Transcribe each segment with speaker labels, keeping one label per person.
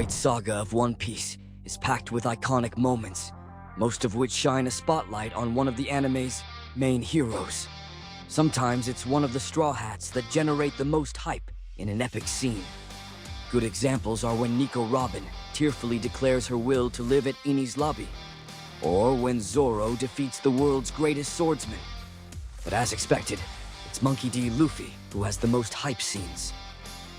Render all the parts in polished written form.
Speaker 1: great saga of One Piece is packed with iconic moments, most of which shine a spotlight on one of the anime's main heroes. Sometimes it's one of the Straw Hats that generate the most hype in an epic scene. Good examples are when Nico Robin tearfully declares her will to live at Enies Lobby, or when Zoro defeats the world's greatest swordsman. But as expected, it's Monkey D. Luffy who has the most hype scenes.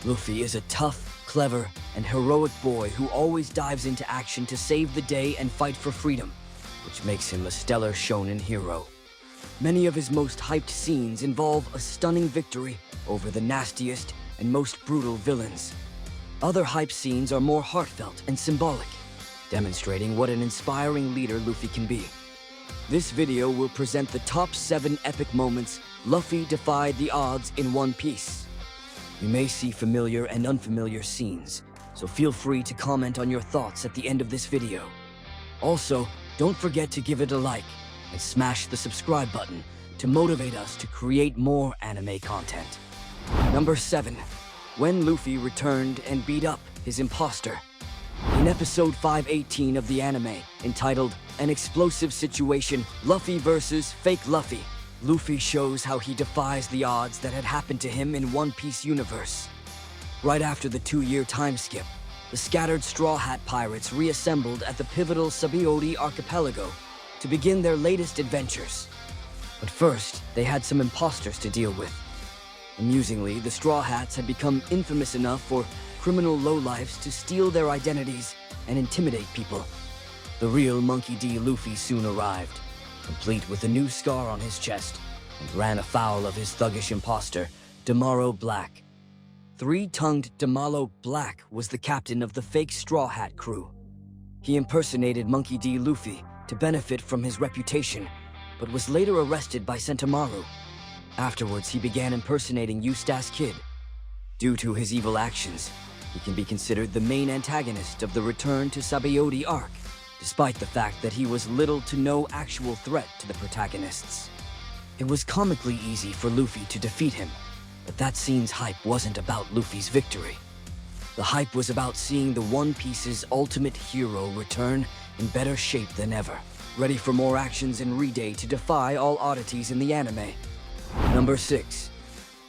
Speaker 1: Luffy is a tough, clever, and heroic boy who always dives into action to save the day and fight for freedom, which makes him a stellar shonen hero. Many of his most hyped scenes involve a stunning victory over the nastiest and most brutal villains. Other hype scenes are more heartfelt and symbolic, demonstrating what an inspiring leader Luffy can be. This video will present the top 7 epic moments Luffy defied the odds in One Piece. You may see familiar and unfamiliar scenes, so feel free to comment on your thoughts at the end of this video. Also, don't forget to give it a like and smash the subscribe button to motivate us to create more anime content. Number 7. When Luffy returned and beat up his impostor. In episode 518 of the anime, entitled An Explosive Situation, Luffy vs. Fake Luffy, Luffy shows how he defies the odds that had happened to him in One Piece universe. Right after the 2-year time skip, the scattered Straw Hat pirates reassembled at the pivotal Sabaody archipelago to begin their latest adventures. But first, they had some imposters to deal with. Amusingly, the Straw Hats had become infamous enough for criminal lowlifes to steal their identities and intimidate people. The real Monkey D. Luffy soon arrived, complete with a new scar on his chest, and ran afoul of his thuggish impostor, Damaro Black. Three-tongued Damaro Black was the captain of the fake Straw Hat crew. He impersonated Monkey D. Luffy to benefit from his reputation, but was later arrested by Sentomaru. Afterwards, he began impersonating Eustace Kid. Due to his evil actions, he can be considered the main antagonist of the Return to Sabaody arc, despite the fact that he was little to no actual threat to the protagonists. It was comically easy for Luffy to defeat him, but that scene's hype wasn't about Luffy's victory. The hype was about seeing the One Piece's ultimate hero return in better shape than ever, ready for more actions and re-day to defy all oddities in the anime. Number 6.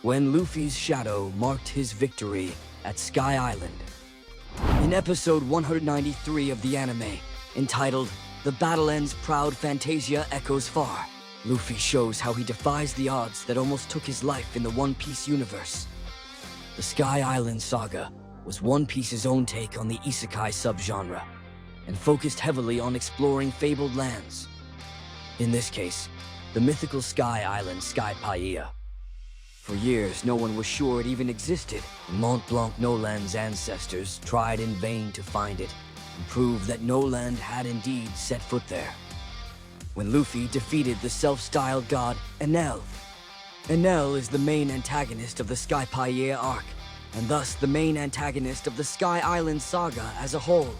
Speaker 1: When Luffy's shadow marked his victory at Sky Island. In episode 193 of the anime, entitled The Battle Ends Proud Fantasia Echoes Far, Luffy shows how he defies the odds that almost took his life in the One Piece universe. The Sky Island saga was One Piece's own take on the isekai subgenre, and focused heavily on exploring fabled lands. In this case, the mythical Sky Island Sky Paia. For years, no one was sure it even existed, and Mont Blanc Noland's ancestors tried in vain to find it, and prove that Noland had indeed set foot there. When Luffy defeated the self-styled god Enel. Enel is the main antagonist of the Sky Paia arc, and thus the main antagonist of the Sky Island saga as a whole.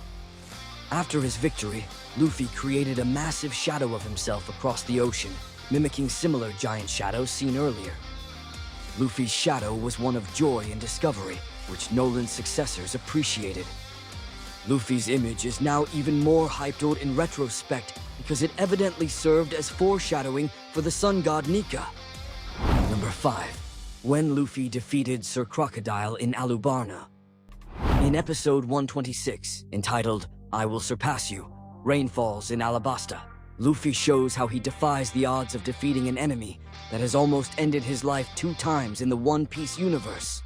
Speaker 1: After his victory, Luffy created a massive shadow of himself across the ocean, mimicking similar giant shadows seen earlier. Luffy's shadow was one of joy and discovery, which Noland's successors appreciated. Luffy's image is now even more hyped out in retrospect because it evidently served as foreshadowing for the sun god Nika. Number 5. When Luffy defeated Sir Crocodile in Alubarna. In episode 126, entitled I Will Surpass You, Rain Falls in Alabasta, Luffy shows how he defies the odds of defeating an enemy that has almost ended his life 2 times in the One Piece universe.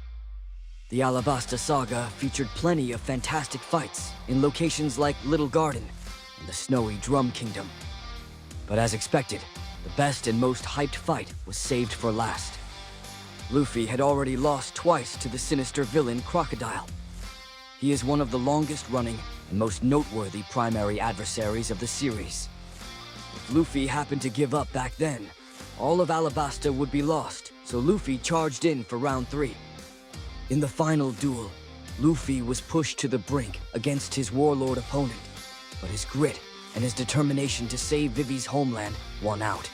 Speaker 1: The Alabasta saga featured plenty of fantastic fights in locations like Little Garden and the Snowy Drum Kingdom. But as expected, the best and most hyped fight was saved for last. Luffy had already lost twice to the sinister villain Crocodile. He is one of the longest-running and most noteworthy primary adversaries of the series. If Luffy happened to give up back then, all of Alabasta would be lost, so Luffy charged in for round 3. In the final duel, Luffy was pushed to the brink against his warlord opponent, but his grit and his determination to save Vivi's homeland won out.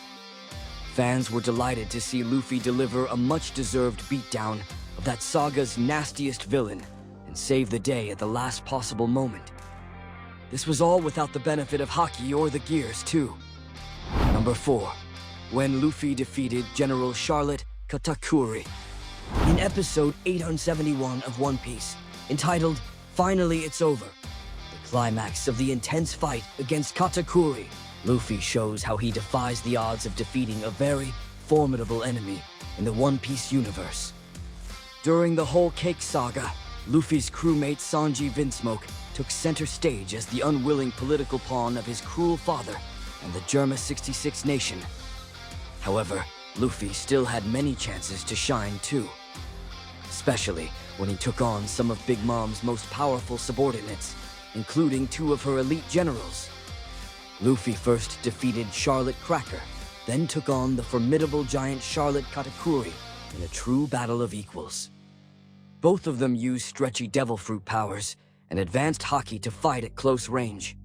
Speaker 1: Fans were delighted to see Luffy deliver a much-deserved beatdown of that saga's nastiest villain, and and save the day at the last possible moment. This was all without the benefit of haki or the gears, too. Number 4. When Luffy defeated General Charlotte Katakuri. In episode 871 of One Piece, entitled Finally It's Over, the climax of the intense fight against Katakuri, Luffy shows how he defies the odds of defeating a very formidable enemy in the One Piece universe. During the whole Cake Saga, Luffy's crewmate Sanji Vinsmoke took center stage as the unwilling political pawn of his cruel father and the Germa 66 nation. However, Luffy still had many chances to shine too, especially when he took on some of Big Mom's most powerful subordinates, including 2 of her elite generals. Luffy first defeated Charlotte Cracker, then took on the formidable giant Charlotte Katakuri in a true battle of equals. Both of them used stretchy devil fruit powers and advanced haki to fight at close range.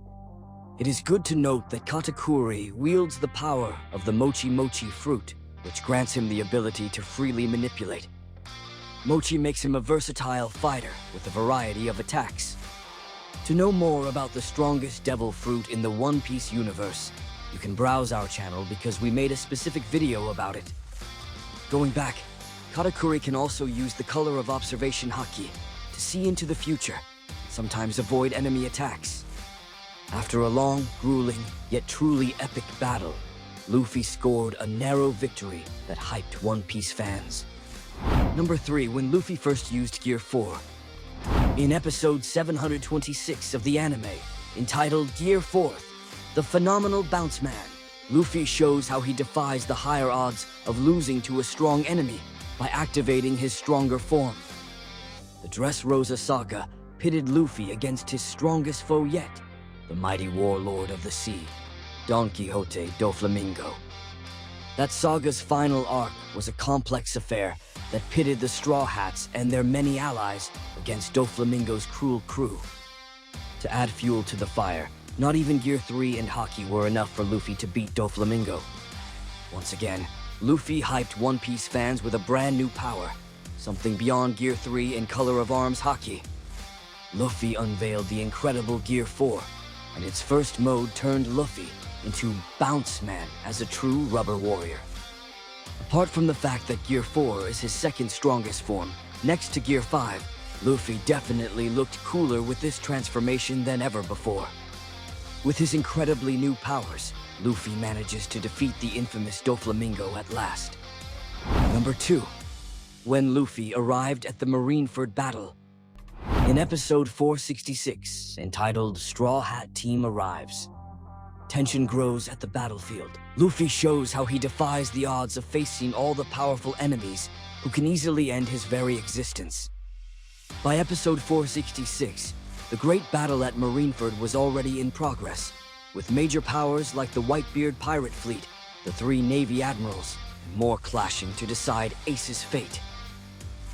Speaker 1: It is good to note that Katakuri wields the power of the Mochi Mochi fruit, which grants him the ability to freely manipulate. Mochi makes him a versatile fighter with a variety of attacks. To know more about the strongest devil fruit in the One Piece universe, you can browse our channel because we made a specific video about it. Going back, Katakuri can also use the color of observation haki to see into the future, sometimes avoid enemy attacks. After a long, grueling, yet truly epic battle, Luffy scored a narrow victory that hyped One Piece fans. Number 3. When Luffy first used Gear 4. In episode 726 of the anime, entitled Gear 4, The Phenomenal Bounce Man, Luffy shows how he defies the higher odds of losing to a strong enemy by activating his stronger form. The Dressrosa saga pitted Luffy against his strongest foe yet, the mighty warlord of the sea, Don Quixote Doflamingo. That saga's final arc was a complex affair that pitted the Straw Hats and their many allies against Doflamingo's cruel crew. To add fuel to the fire, not even Gear 3 and haki were enough for Luffy to beat Doflamingo. Once again, Luffy hyped One Piece fans with a brand new power, something beyond Gear 3 and Color of Arms haki. Luffy unveiled the incredible Gear 4, and its first mode turned Luffy into Bounce Man as a true rubber warrior. Apart from the fact that Gear 4 is his second strongest form, next to Gear 5, Luffy definitely looked cooler with this transformation than ever before. With his incredibly new powers, Luffy manages to defeat the infamous Doflamingo at last. Number 2. When Luffy arrived at the Marineford battle. In episode 466, entitled Straw Hat Team Arrives, tension grows at the battlefield. Luffy shows how he defies the odds of facing all the powerful enemies who can easily end his very existence. By episode 466, the great battle at Marineford was already in progress, with major powers like the Whitebeard pirate fleet, the 3 Navy admirals, and more clashing to decide Ace's fate.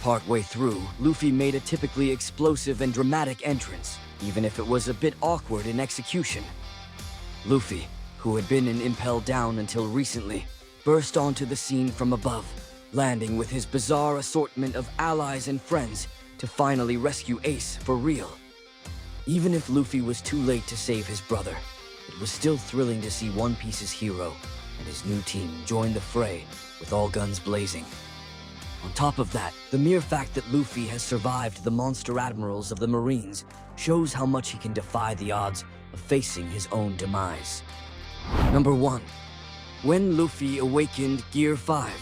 Speaker 1: Partway through, Luffy made a typically explosive and dramatic entrance, even if it was a bit awkward in execution. Luffy, who had been in Impel Down until recently, burst onto the scene from above, landing with his bizarre assortment of allies and friends to finally rescue Ace for real. Even if Luffy was too late to save his brother, it was still thrilling to see One Piece's hero and his new team join the fray with all guns blazing. On top of that, the mere fact that Luffy has survived the monster admirals of the Marines shows how much he can defy the odds of facing his own demise. Number 1. When Luffy awakened Gear 5.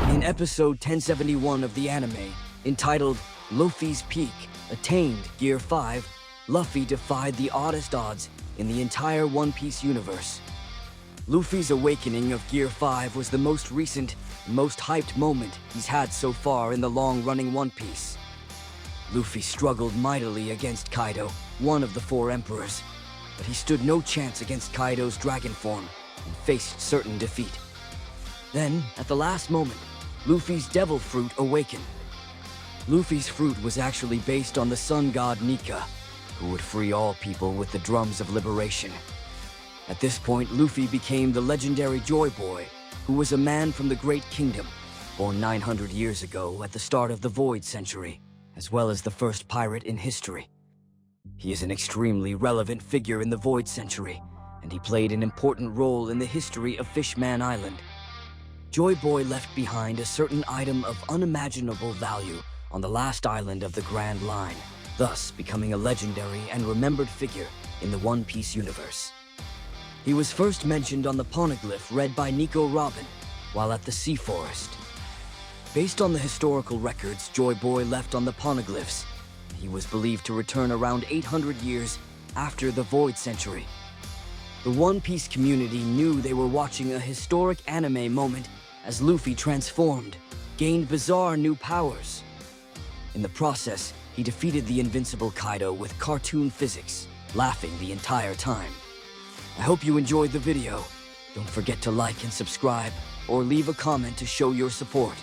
Speaker 1: In episode 1071 of the anime, entitled Luffy's Peak Attained Gear 5, Luffy defied the oddest odds in the entire One Piece universe. Luffy's awakening of Gear 5 was the most recent, most hyped moment he's had so far in the long-running One Piece. Luffy struggled mightily against Kaido, one of the 4 emperors, but he stood no chance against Kaido's dragon form and faced certain defeat. Then, at the last moment, Luffy's devil fruit awakened. Luffy's fruit was actually based on the sun god Nika, who would free all people with the drums of liberation. At this point, Luffy became the legendary Joy Boy, who was a man from the Great Kingdom, born 900 years ago at the start of the Void Century. as well as the first pirate in history. He is an extremely relevant figure in the Void Century, and he played an important role in the history of Fishman Island. Joy Boy left behind a certain item of unimaginable value on the last island of the Grand Line, thus becoming a legendary and remembered figure in the One Piece universe. He was first mentioned on the poneglyph read by Nico Robin while at the Sea Forest. Based on the historical records Joy Boy left on the poneglyphs, he was believed to return around 800 years after the Void Century. The One Piece community knew they were watching a historic anime moment as Luffy transformed, gained bizarre new powers. In the process, he defeated the invincible Kaido with cartoon physics, laughing the entire time. I hope you enjoyed the video. Don't forget to like and subscribe, or leave a comment to show your support.